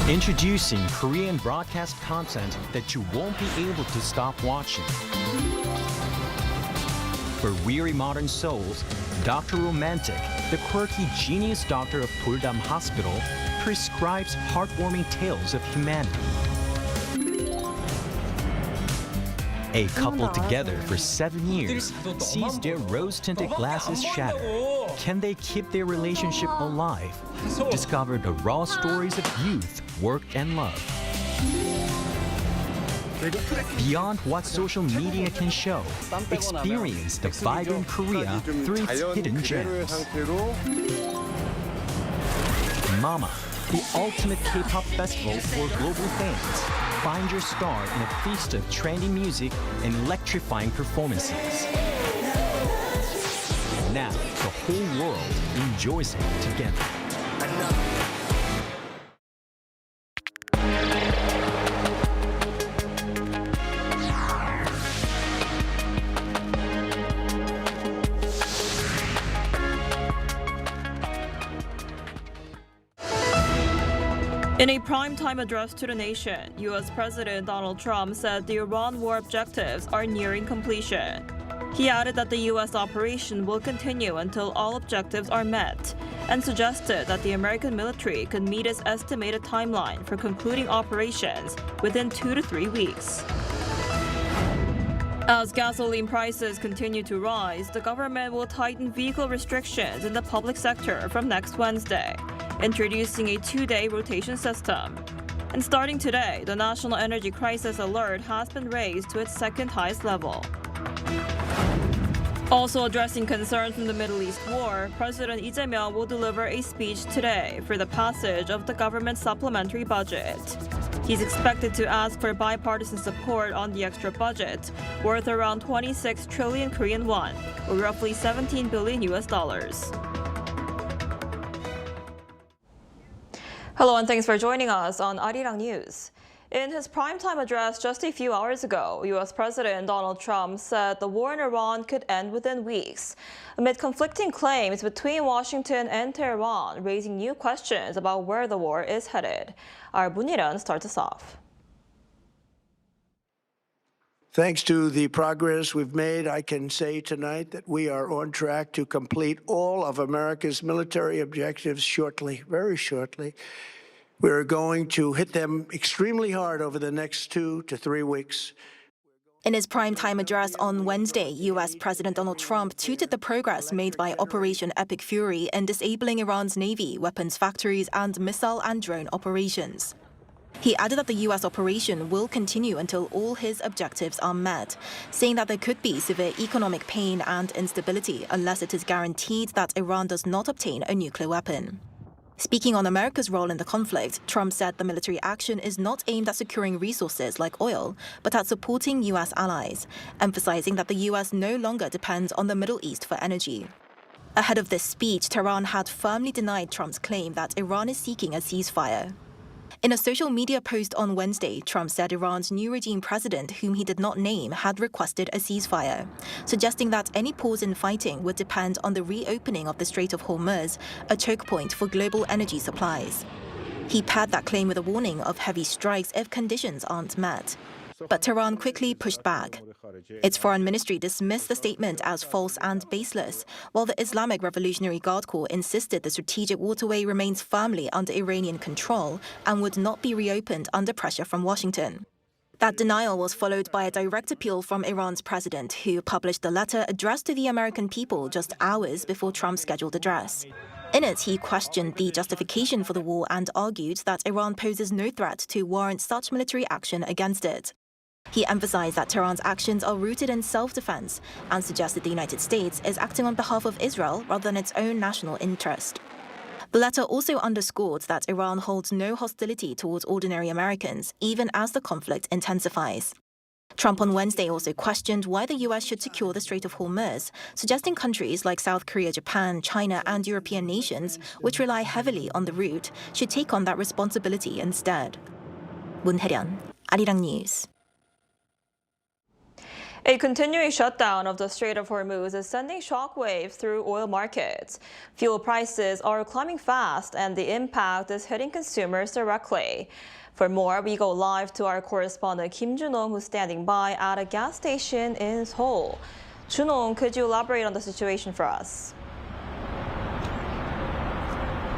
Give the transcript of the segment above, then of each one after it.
Introducing Korean broadcast content that you won't be able to stop watching. For weary modern souls, Dr. Romantic, the quirky genius doctor of Puldam Hospital, prescribes heartwarming tales of humanity. A couple together for 7 years sees their rose-tinted glasses shatter. Can they keep their relationship alive? Discover the raw stories of youth, work, and love. Beyond what social media can show, experience the vibrant Korea through its hidden gems. Mama, the ultimate K-pop festival for global fans. Find your star in a feast of trendy music and electrifying performances. Now, the whole world enjoys it together. In a primetime address to the nation, U.S. President Donald Trump said the Iran war objectives are nearing completion. He added that the U.S. operation will continue until all objectives are met, and suggested that the American military could meet its estimated timeline for concluding operations within 2 to 3 weeks. As gasoline prices continue to rise, the government will tighten vehicle restrictions in the public sector from next Wednesday, introducing a 2-day rotation system. And starting today, the National Energy Crisis Alert has been raised to its second highest level. Also addressing concerns from the Middle East war, President Lee Jae-myung will deliver a speech today for the passage of the government's supplementary budget. He's expected to ask for bipartisan support on the extra budget, worth around 26 trillion Korean won, or roughly $17 billion. Hello and thanks for joining us on Arirang News. In his primetime address just a few hours ago, U.S. President Donald Trump said the war in Iran could end within weeks, amid conflicting claims between Washington and Tehran, raising new questions about where the war is headed. Our Buniran starts us off. Thanks to the progress we've made, I can say tonight that we are on track to complete all of America's military objectives shortly, very shortly. We're going to hit them extremely hard over the next 2 to 3 weeks. In his primetime address on Wednesday, U.S. President Donald Trump touted the progress made by Operation Epic Fury in disabling Iran's Navy, weapons factories, and missile and drone operations. He added that the U.S. operation will continue until all his objectives are met, saying that there could be severe economic pain and instability unless it is guaranteed that Iran does not obtain a nuclear weapon. Speaking on America's role in the conflict, Trump said the military action is not aimed at securing resources like oil, but at supporting U.S. allies, emphasizing that the U.S. no longer depends on the Middle East for energy. Ahead of this speech, Tehran had firmly denied Trump's claim that Iran is seeking a ceasefire. In a social media post on Wednesday, Trump said Iran's new regime president, whom he did not name, had requested a ceasefire, suggesting that any pause in fighting would depend on the reopening of the Strait of Hormuz, a choke point for global energy supplies. He paired that claim with a warning of heavy strikes if conditions aren't met. But Tehran quickly pushed back. Its foreign ministry dismissed the statement as false and baseless, while the Islamic Revolutionary Guard Corps insisted the strategic waterway remains firmly under Iranian control and would not be reopened under pressure from Washington. That denial was followed by a direct appeal from Iran's president, who published a letter addressed to the American people just hours before Trump's scheduled address. In it, he questioned the justification for the war and argued that Iran poses no threat to warrant such military action against it. He emphasized that Tehran's actions are rooted in self-defense and suggested the United States is acting on behalf of Israel rather than its own national interest. The letter also underscored that Iran holds no hostility towards ordinary Americans, even as the conflict intensifies. Trump on Wednesday also questioned why the U.S. should secure the Strait of Hormuz, suggesting countries like South Korea, Japan, China, and European nations, which rely heavily on the route, should take on that responsibility instead. Moon Hae-ryun, Arirang News. A continuing shutdown of the Strait of Hormuz is sending shockwaves through oil markets. Fuel prices are climbing fast, and the impact is hitting consumers directly. For more, we go live to our correspondent Kim Junong, who's standing by at a gas station in Seoul. Junong, could you elaborate on the situation for us?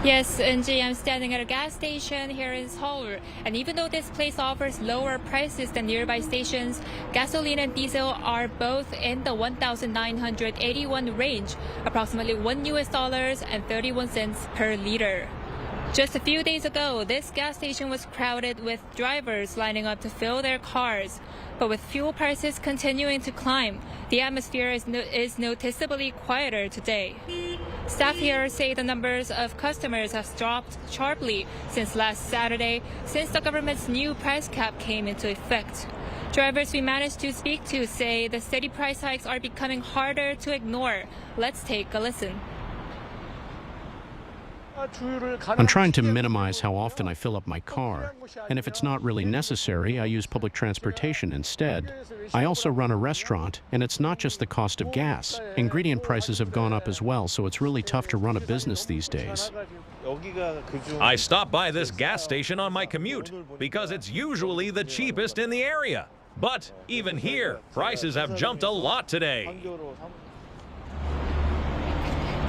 Yes, Eunji, I'm standing at a gas station here in Seoul. And even though this place offers lower prices than nearby stations, gasoline and diesel are both in the 1,981 range, approximately $1 and 31 cents per liter. Just a few days ago, this gas station was crowded with drivers lining up to fill their cars. But with fuel prices continuing to climb, the atmosphere is noticeably quieter today. Staff here say the numbers of customers has dropped sharply since last Saturday, since the government's new price cap came into effect. Drivers we managed to speak to say the steady price hikes are becoming harder to ignore. Let's take a listen. I'm trying to minimize how often I fill up my car, and if it's not really necessary, I use public transportation instead. I also run a restaurant, and it's not just the cost of gas. Ingredient prices have gone up as well, so it's really tough to run a business these days. I stop by this gas station on my commute because it's usually the cheapest in the area. But even here, prices have jumped a lot today.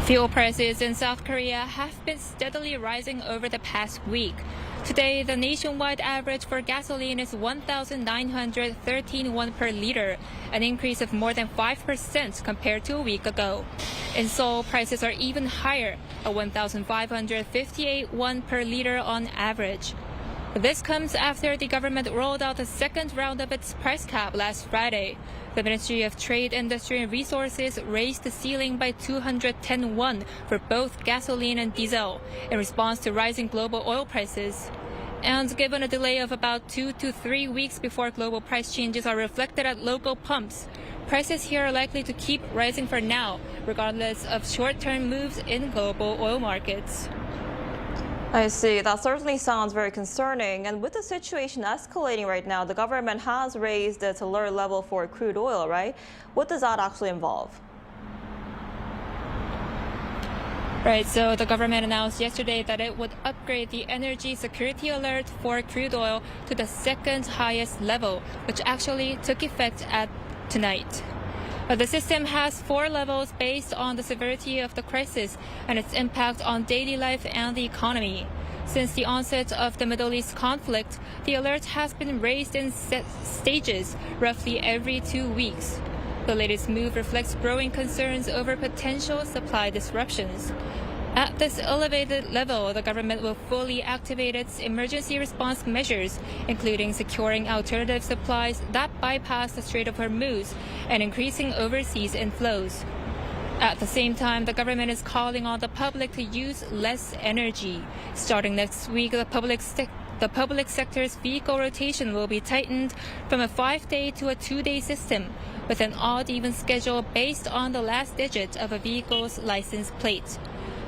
Fuel prices in South Korea have been steadily rising over the past week. Today, the nationwide average for gasoline is 1,913 won per liter, an increase of more than 5% compared to a week ago. In Seoul, prices are even higher, at 1,558 won per liter on average. This comes after the government rolled out the second round of its price cap last Friday. The Ministry of Trade, Industry and Resources raised the ceiling by 210 won for both gasoline and diesel in response to rising global oil prices. And given a delay of about 2 to 3 weeks before global price changes are reflected at local pumps, prices here are likely to keep rising for now, regardless of short-term moves in global oil markets. I see. That certainly sounds very concerning. And with the situation escalating right now, the government has raised its alert level for crude oil, right? What does that actually involve? Right, so the government announced yesterday that it would upgrade the energy security alert for crude oil to the second highest level, which actually took effect at tonight. The system has 4 levels based on the severity of the crisis and its impact on daily life and the economy. Since the onset of the Middle East conflict, the alert has been raised in set stages roughly every 2 weeks. The latest move reflects growing concerns over potential supply disruptions. At this elevated level, the government will fully activate its emergency response measures, including securing alternative supplies that bypass the Strait of Hormuz and increasing overseas inflows. At the same time, the government is calling on the public to use less energy. Starting next week, the public sector's vehicle rotation will be tightened from a 5-day to a 2-day system, with an odd-even schedule based on the last digit of a vehicle's license plate.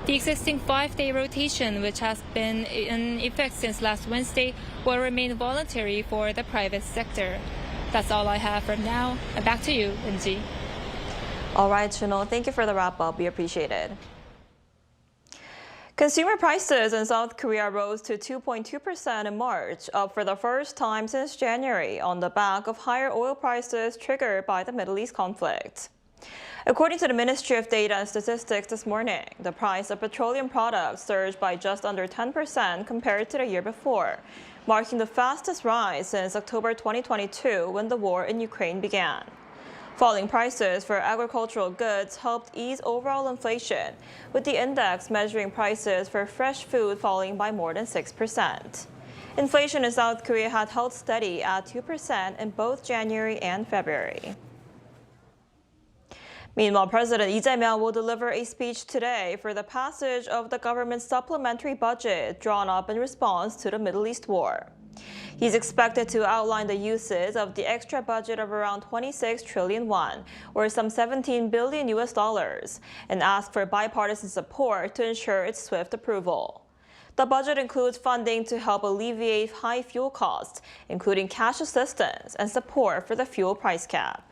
The existing 5-day rotation, which has been in effect since last Wednesday, will remain voluntary for the private sector. That's all I have for now. And back to you, Eunji. All right, Junong, thank you for the wrap-up. We appreciate it. Consumer prices in South Korea rose to 2.2% in March, up for the first time since January on the back of higher oil prices triggered by the Middle East conflict. According to the Ministry of Data and Statistics this morning, the price of petroleum products surged by just under 10% compared to the year before, marking the fastest rise since October 2022 when the war in Ukraine began. Falling prices for agricultural goods helped ease overall inflation, with the index measuring prices for fresh food falling by more than 6%. Inflation in South Korea had held steady at 2% in both January and February. Meanwhile, President Lee Jae-myung will deliver a speech today for the passage of the government's supplementary budget drawn up in response to the Middle East war. He's expected to outline the uses of the extra budget of around 26 trillion won, or some $17 billion, and ask for bipartisan support to ensure its swift approval. The budget includes funding to help alleviate high fuel costs, including cash assistance and support for the fuel price cap.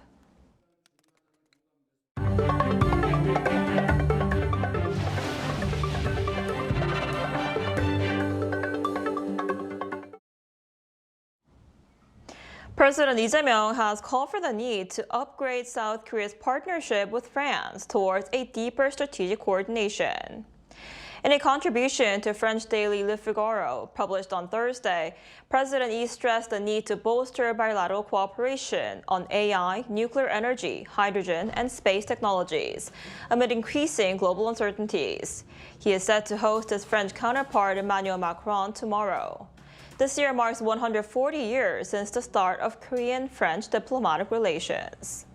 President Lee Jae-myung has called for the need to upgrade South Korea's partnership with France towards a deeper strategic coordination. In a contribution to French daily Le Figaro, published on Thursday, President Lee stressed the need to bolster bilateral cooperation on AI, nuclear energy, hydrogen, and space technologies, amid increasing global uncertainties. He is set to host his French counterpart Emmanuel Macron tomorrow. This year marks 140 years since the start of Korean-French diplomatic relations.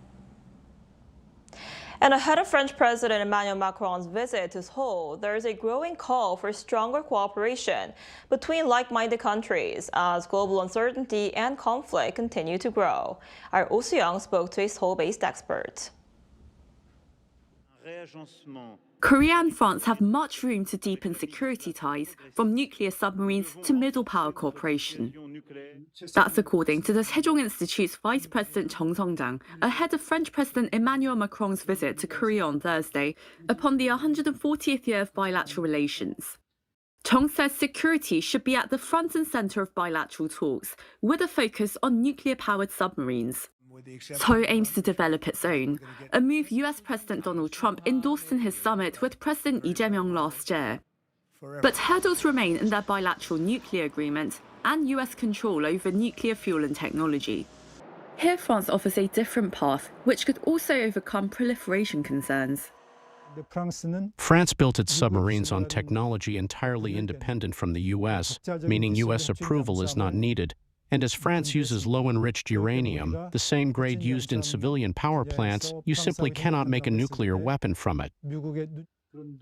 And ahead of French President Emmanuel Macron's visit to Seoul, there is a growing call for stronger cooperation between like-minded countries as global uncertainty and conflict continue to grow. Our Oh Soo-young spoke to a Seoul-based expert. Korea and France have much room to deepen security ties, from nuclear submarines to middle power cooperation. That's according to the Sejong Institute's Vice President Chung Song-jang, ahead of French President Emmanuel Macron's visit to Korea on Thursday, upon the 140th year of bilateral relations. Chung says security should be at the front and center of bilateral talks, with a focus on nuclear-powered submarines. Seoul aims to develop its own, a move US President Donald Trump endorsed in his summit with President Lee Jae-myung last year. But hurdles remain in their bilateral nuclear agreement and US control over nuclear fuel and technology. Here France offers a different path, which could also overcome proliferation concerns. France built its submarines on technology entirely independent from the US, meaning US approval is not needed. And as France uses low-enriched uranium, the same grade used in civilian power plants, you simply cannot make a nuclear weapon from it.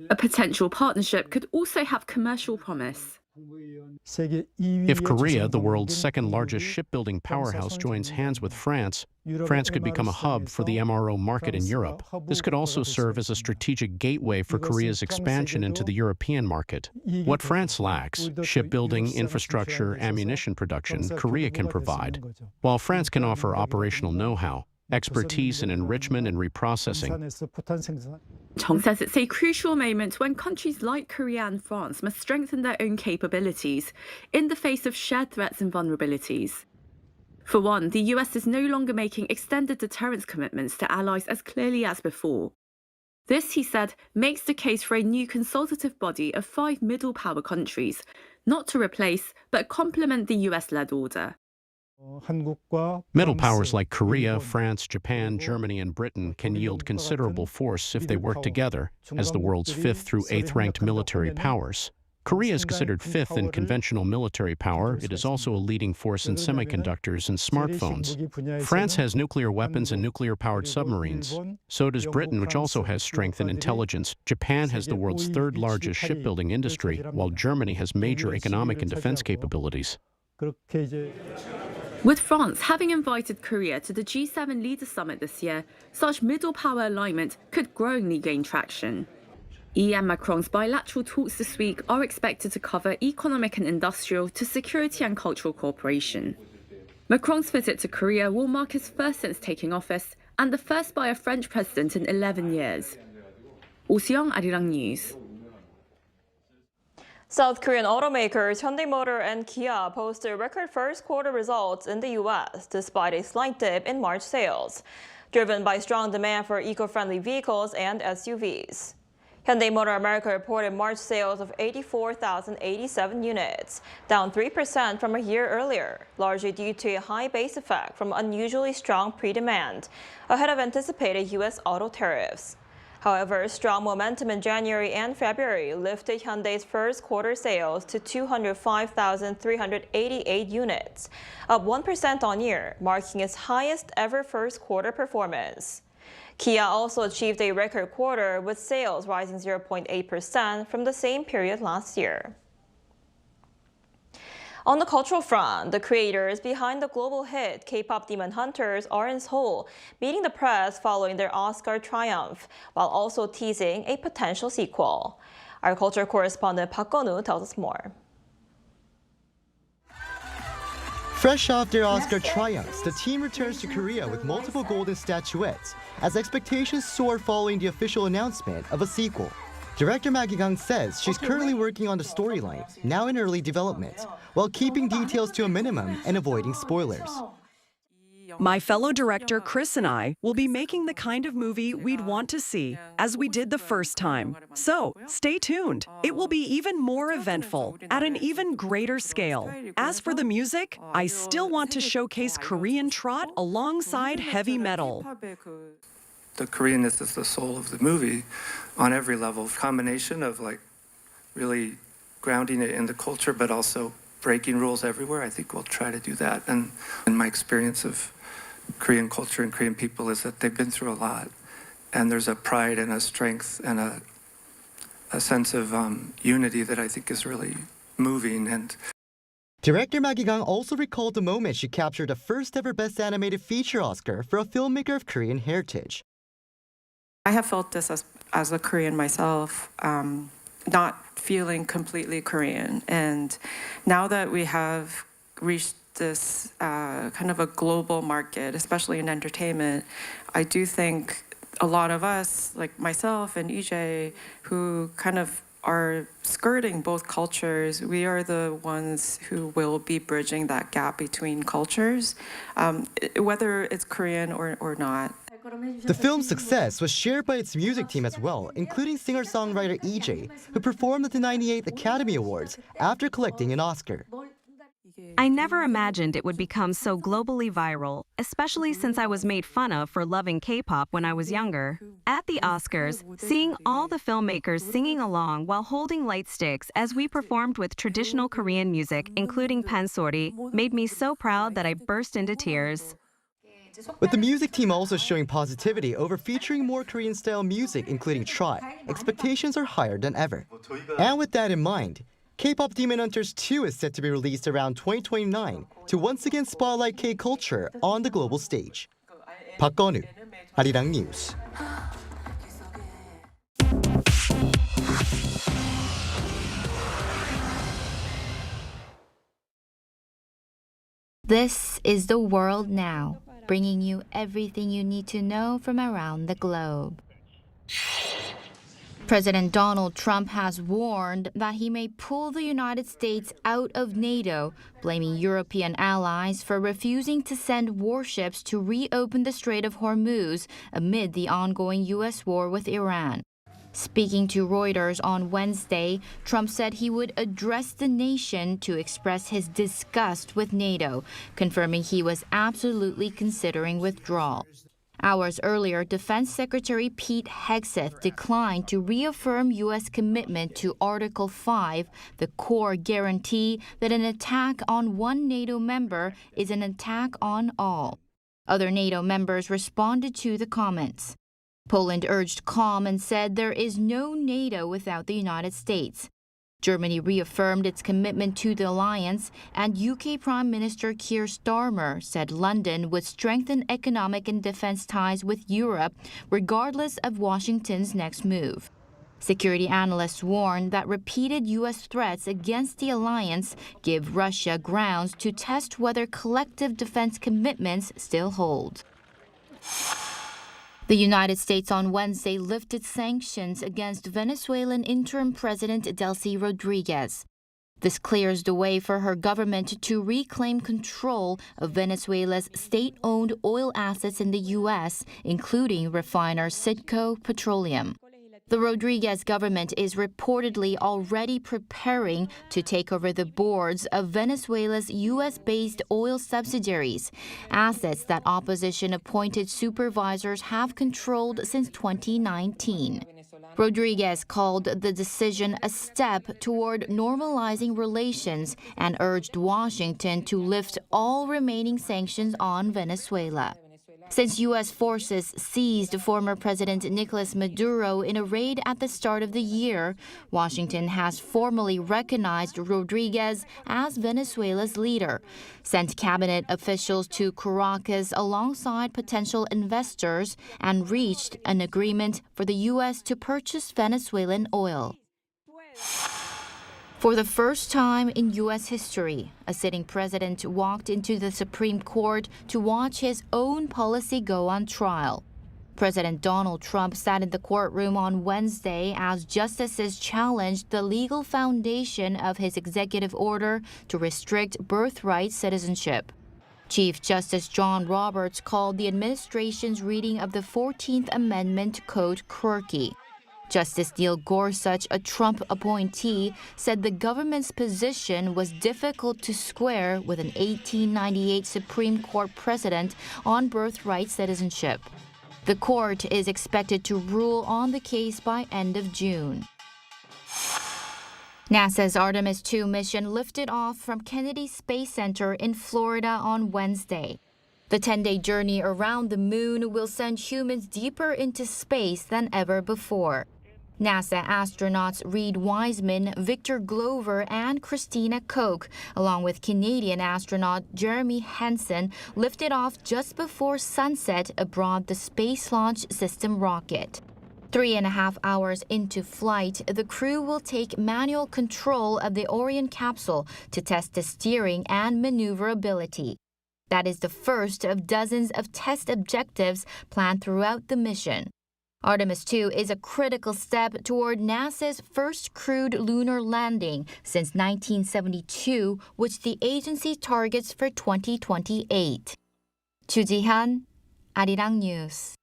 A potential partnership could also have commercial promise. If Korea, the world's second-largest shipbuilding powerhouse, joins hands with France, France could become a hub for the MRO market in Europe. This could also serve as a strategic gateway for Korea's expansion into the European market. What France lacks, shipbuilding, infrastructure, ammunition production, Korea can provide. While France can offer operational know-how, expertise in enrichment and reprocessing. Chung says it's a crucial moment when countries like Korea and France must strengthen their own capabilities in the face of shared threats and vulnerabilities. For one, the US is no longer making extended deterrence commitments to allies as clearly as before. This, he said, makes the case for a new consultative body of 5 middle power countries, not to replace, but complement the US-led order. Middle powers like Korea, France, Japan, Germany, and Britain can yield considerable force if they work together as the world's 5th through 8th ranked military powers. Korea is considered 5th in conventional military power. It is also a leading force in semiconductors and smartphones. France has nuclear weapons and nuclear-powered submarines. So does Britain, which also has strength in intelligence. Japan has the world's 3rd largest shipbuilding industry, while Germany has major economic and defense capabilities. With France having invited Korea to the G7 Leaders Summit this year, such middle power alignment could growingly gain traction. Lee and Macron's bilateral talks this week are expected to cover economic and industrial to security and cultural cooperation. Macron's visit to Korea will mark his first since taking office and the first by a French president in 11 years. Oh Soo-young, Arirang News. South Korean automakers Hyundai Motor and Kia posted record first-quarter results in the U.S. despite a slight dip in March sales, driven by strong demand for eco-friendly vehicles and SUVs. Hyundai Motor America reported March sales of 84,087 units, down 3% from a year earlier, largely due to a high base effect from unusually strong pre-demand ahead of anticipated U.S. auto tariffs. However, strong momentum in January and February lifted Hyundai's first-quarter sales to 205,388 units, up 1% on year, marking its highest-ever first-quarter performance. Kia also achieved a record quarter, with sales rising 0.8% from the same period last year. On the cultural front, the creators behind the global hit KPop Demon Hunters are in Seoul, meeting the press following their Oscar triumph, while also teasing a potential sequel. Our culture correspondent Park Gun-woo tells us more. Fresh off their Oscar triumphs, the team returns to Korea with multiple golden statuettes as expectations soar following the official announcement of a sequel. Director Maggie Gang says she's currently working on the storyline, now in early development, while keeping details to a minimum and avoiding spoilers. My fellow director Chris and I will be making the kind of movie we'd want to see, as we did the first time. So, stay tuned. It will be even more eventful, at an even greater scale. As for the music, I still want to showcase Korean trot alongside heavy metal. The Koreanness is the soul of the movie on every level. Combination of really grounding it in the culture, but also breaking rules everywhere. I think we'll try to do that. And in my experience of Korean culture and Korean people is that they've been through a lot. And there's a pride and a strength and a sense of unity that I think is really moving. And Director Maggie Gang also recalled the moment she captured the first ever Best Animated Feature Oscar for a filmmaker of Korean heritage. I have felt this as a Korean myself, not feeling completely Korean. And now that we have reached this kind of a global market, especially in entertainment, I do think a lot of us, like myself and EJ, who kind of are skirting both cultures, we are the ones who will be bridging that gap between cultures, whether it's Korean or not. The film's success was shared by its music team as well, including singer-songwriter EJ, who performed at the 98th Academy Awards after collecting an Oscar. I never imagined it would become so globally viral, especially since I was made fun of for loving K-pop when I was younger. At the Oscars, seeing all the filmmakers singing along while holding light sticks as we performed with traditional Korean music, including pansori, made me so proud that I burst into tears. With the music team also showing positivity over featuring more Korean-style music, including trot, expectations are higher than ever. And with that in mind, KPop Demon Hunters 2 is set to be released around 2029 to once again spotlight K-culture on the global stage. 박건우, Arirang News. This is The World Now, bringing you everything you need to know from around the globe. President Donald Trump has warned that he may pull the United States out of NATO, blaming European allies for refusing to send warships to reopen the Strait of Hormuz amid the ongoing U.S. war with Iran. Speaking to Reuters on Wednesday, Trump said he would address the nation to express his disgust with NATO, confirming he was absolutely considering withdrawal. Hours earlier, Defense Secretary Pete Hegseth declined to reaffirm U.S. commitment to Article 5, the core guarantee that an attack on one NATO member is an attack on all. Other NATO members responded to the comments. Poland urged calm and said there is no NATO without the United States. Germany reaffirmed its commitment to the alliance, and UK Prime Minister Keir Starmer said London would strengthen economic and defense ties with Europe, regardless of Washington's next move. Security analysts warn that repeated U.S. threats against the alliance give Russia grounds to test whether collective defense commitments still hold. The United States on Wednesday lifted sanctions against Venezuelan interim President Delcy Rodriguez. This clears the way for her government to reclaim control of Venezuela's state-owned oil assets in the U.S., including refiner Citgo Petroleum. The Rodriguez government is reportedly already preparing to take over the boards of Venezuela's U.S.-based oil subsidiaries, assets that opposition-appointed supervisors have controlled since 2019. Rodriguez called the decision a step toward normalizing relations and urged Washington to lift all remaining sanctions on Venezuela. Since U.S. forces seized former President Nicolas Maduro in a raid at the start of the year, Washington has formally recognized Rodriguez as Venezuela's leader, sent cabinet officials to Caracas alongside potential investors, and reached an agreement for the U.S. to purchase Venezuelan oil. For the first time in U.S. history, a sitting president walked into the Supreme Court to watch his own policy go on trial. President Donald Trump sat in the courtroom on Wednesday as justices challenged the legal foundation of his executive order to restrict birthright citizenship. Chief Justice John Roberts called the administration's reading of the 14th Amendment code quirky. Justice Neil Gorsuch, a Trump appointee, said the government's position was difficult to square with an 1898 Supreme Court precedent on birthright citizenship. The court is expected to rule on the case by end of June. NASA's Artemis II mission lifted off from Kennedy Space Center in Florida on Wednesday. The 10-day journey around the moon will send humans deeper into space than ever before. NASA astronauts Reed Wiseman, Victor Glover, and Christina Koch, along with Canadian astronaut Jeremy Hansen, lifted off just before sunset aboard the Space Launch System rocket. 3.5 hours into flight, the crew will take manual control of the Orion capsule to test the steering and maneuverability. That is the first of dozens of test objectives planned throughout the mission. Artemis II is a critical step toward NASA's first crewed lunar landing since 1972, which the agency targets for 2028. Chu Ji-hyun, Arirang News.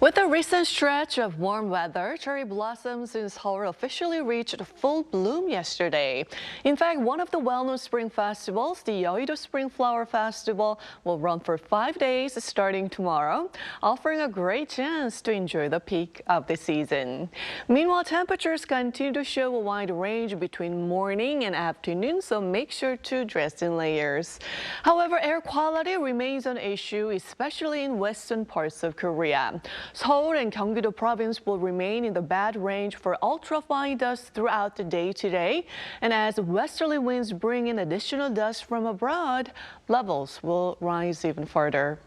With the recent stretch of warm weather, cherry blossoms in Seoul officially reached full bloom yesterday. In fact, one of the well-known spring festivals, the Yeouido Spring Flower Festival, will run for 5 days starting tomorrow, offering a great chance to enjoy the peak of the season. Meanwhile, temperatures continue to show a wide range between morning and afternoon, so make sure to dress in layers. However, air quality remains an issue, especially in western parts of Korea. Seoul and Gyeonggi-do province will remain in the bad range for ultrafine dust throughout the day today. And as westerly winds bring in additional dust from abroad, levels will rise even further.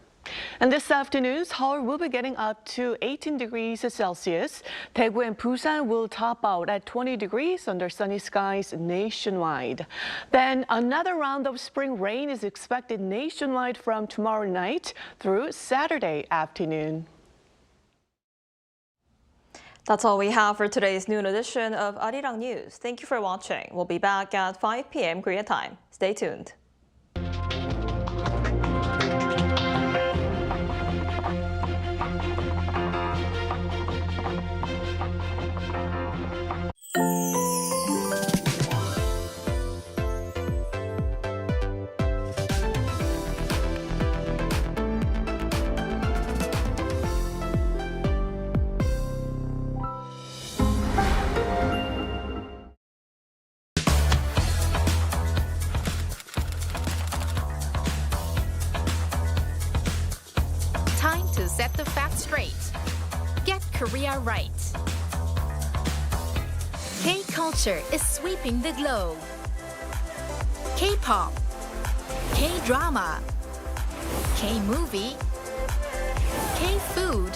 And this afternoon, Seoul will be getting up to 18 degrees Celsius. Daegu and Busan will top out at 20 degrees under sunny skies nationwide. Then another round of spring rain is expected nationwide from tomorrow night through Saturday afternoon. That's all we have for today's noon edition of Arirang News. Thank you for watching. We'll be back at 5 p.m. Korea time. Stay tuned. Time to set the facts straight. Get Korea right. K-culture is sweeping the globe. K-pop, K-drama, K-movie, K-food,